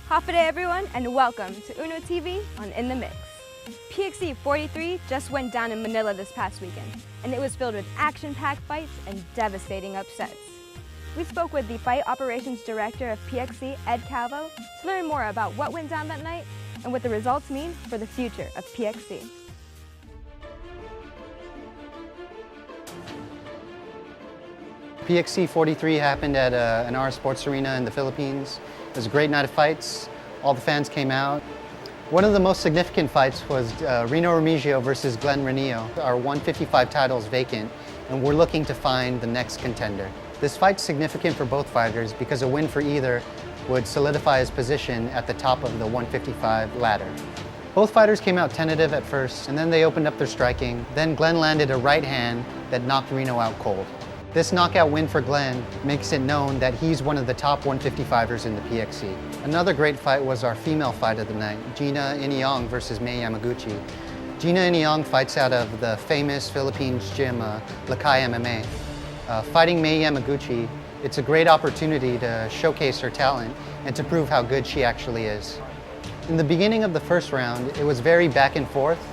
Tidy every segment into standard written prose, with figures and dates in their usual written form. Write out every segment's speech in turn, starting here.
Hafa day everyone, and welcome to Uno TV on In the Mix. PXC 43 just went down in Manila this past weekend, and it was filled with action-packed fights and devastating upsets. We spoke with the Fight Operations Director of PXC, Ed Calvo, to learn more about what went down that night and what the results mean for the future of PXC. PXC 43 happened at an R Sports Arena in the Philippines. It was a great night of fights. All the fans came out. One of the most significant fights was Reno Remigio versus Glenn Renillo. Our 155 title is vacant, and we're looking to find the next contender. This fight's significant for both fighters because a win for either would solidify his position at the top of the 155 ladder. Both fighters came out tentative at first, and then they opened up their striking. Then Glenn landed a right hand that knocked Reno out cold. This knockout win for Glenn makes it known that he's one of the top 155ers in the PXC. Another great fight was our female fight of the night, Gina Iniong versus Mei Yamaguchi. Gina Iniong fights out of the famous Philippines gym, Lakay MMA. Fighting Mei Yamaguchi, it's a great opportunity to showcase her talent and to prove how good she actually is. In the beginning of the first round, it was very back and forth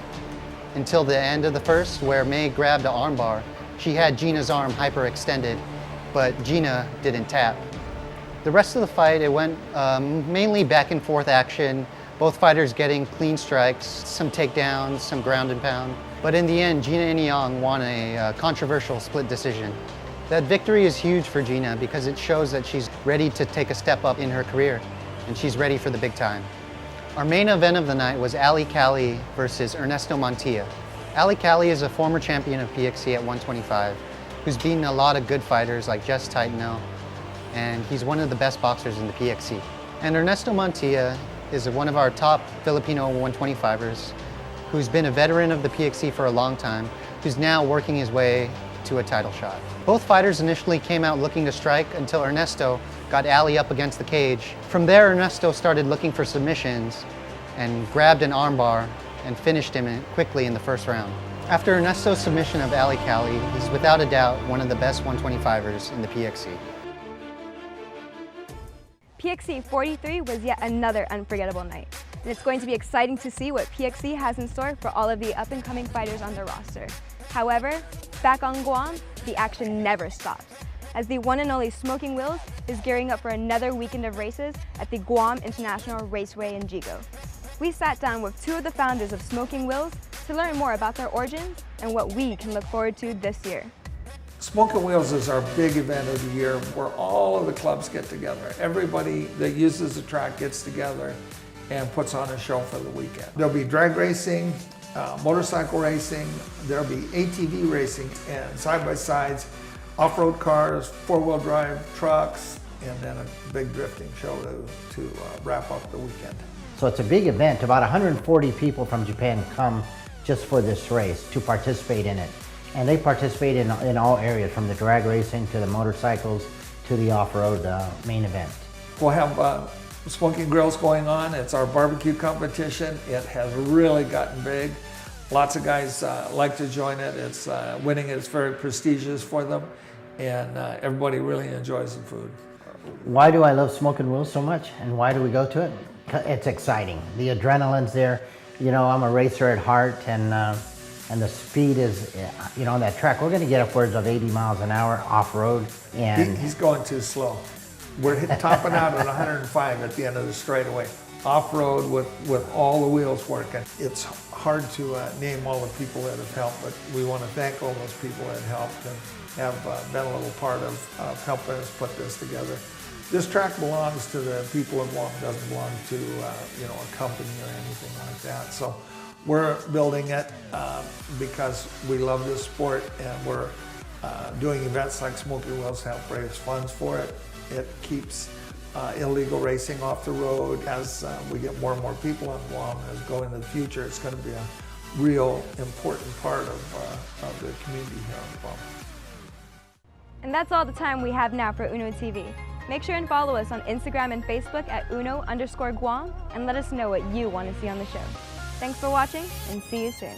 until the end of the first, where Mei grabbed an armbar. She had Gina's arm hyperextended, but Gina didn't tap. The rest of the fight, it went mainly back and forth action, both fighters getting clean strikes, some takedowns, some ground and pound. But in the end, Gina Iniong won a controversial split decision. That victory is huge for Gina because it shows that she's ready to take a step up in her career, and she's ready for the big time. Our main event of the night was Ali Cali versus Ernesto Montilla. Ali Cali is a former champion of PXC at 125, who's beaten a lot of good fighters like Jess Titano, and he's one of the best boxers in the PXC. And Ernesto Montilla is one of our top Filipino 125ers, who's been a veteran of the PXC for a long time, who's now working his way to a title shot. Both fighters initially came out looking to strike until Ernesto got Ali up against the cage. From there, Ernesto started looking for submissions and grabbed an armbar and finished him quickly in the first round. After Ernesto's submission of Ali Cali, he's without a doubt one of the best 125ers in the PXC. PXC 43 was yet another unforgettable night, and it's going to be exciting to see what PXC has in store for all of the up-and-coming fighters on their roster. However, back on Guam, the action never stops, as the one and only Smoking Wills is gearing up for another weekend of races at the Guam International Raceway in Jigo. We sat down with two of the founders of Smoking Wills to learn more about their origins and what we can look forward to this year. Smoking Wheels is our big event of the year where all of the clubs get together. Everybody that uses the track gets together and puts on a show for the weekend. There'll be drag racing, motorcycle racing, there'll be ATV racing and side-by-sides, off-road cars, four-wheel drive trucks, and then a big drifting show to wrap up the weekend. So it's a big event. About 140 people from Japan come just for this race to participate in it. And they participate in all areas, from the drag racing to the motorcycles to the off-road main event. We'll have smoking grills going on. It's our barbecue competition. It has really gotten big. Lots of guys like to join it. It's winning. It's very prestigious for them, and everybody really enjoys the food. Why do I love Smoking Wills so much, and why do we go to it? It's exciting. The adrenaline's there. You know, I'm a racer at heart, and the speed is, you know, on that track. We're going to get upwards of 80 miles an hour off-road. And He's going too slow. We're topping out at 105 at the end of the straightaway. Off-road with all the wheels working. It's hard to name all the people that have helped, but we want to thank all those people that helped and have been a little part of helping us put this together. This track belongs to the people of Guam. It doesn't belong to you know, a company or anything like that. So we're building it because we love this sport, and we're doing events like Smoking Wills to help raise funds for it. It keeps illegal racing off the road. As we get more and more people on Guam, as go into the future, it's going to be a real important part of the community here on Guam. And that's all the time we have now for Uno TV. Make sure and follow us on Instagram and Facebook at Uno_Guam and let us know what you want to see on the show. Thanks for watching, and see you soon.